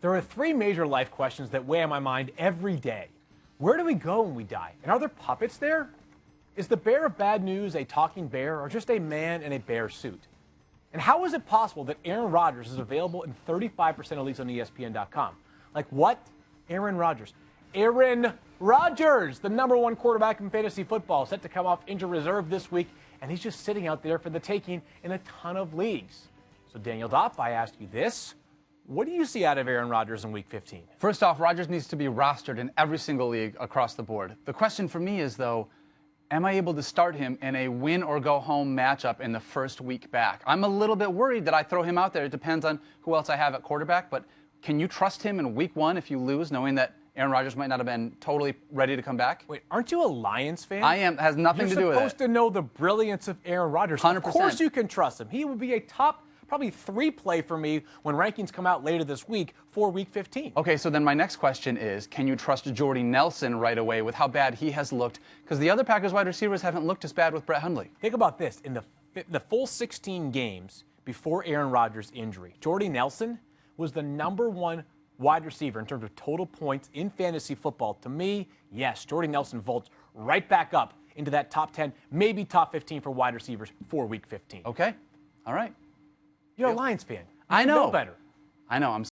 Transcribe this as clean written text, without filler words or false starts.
There are three major life questions that weigh on my mind every day. Where do we go when we die? And are there puppets there? Is the bear of bad news a talking bear or just a man in a bear suit? And how is it possible that Aaron Rodgers is available in 35% of leagues on ESPN.com? Like what? Aaron Rodgers. Aaron Rodgers, the #1 quarterback in fantasy football, set to come off injured reserve this week, and he's just sitting out there for the taking in a ton of leagues. So Daniel Dopp, I ask you this. What do you see out of Aaron Rodgers in Week 15? First off, Rodgers needs to be rostered in every single league across the board. The question for me is, though, am I able to start him in a win-or-go-home matchup in the first week back? I'm a little bit worried that I throw him out there. It depends on who else I have at quarterback, but can you trust him in Week 1 if you lose, knowing that Aaron Rodgers might not have been totally ready to come back? Wait, aren't you a Lions fan? I am. It has nothing to do with it. You're supposed to know the brilliance of Aaron Rodgers. 100%. Of course you can trust him. He would be a top probably 3 play for me when rankings come out later this week for Week 15. Okay, so then my next question is, can you trust Jordy Nelson right away with how bad he has looked? Because the other Packers wide receivers haven't looked as bad with Brett Hundley. Think about this. In the full 16 games before Aaron Rodgers' injury, Jordy Nelson was the #1 wide receiver in terms of total points in fantasy football. To me, yes, Jordy Nelson vaults right back up into that top 10, maybe top 15 for wide receivers for Week 15. Okay, all right. You're a Lions fan. You I know. better. I know. I'm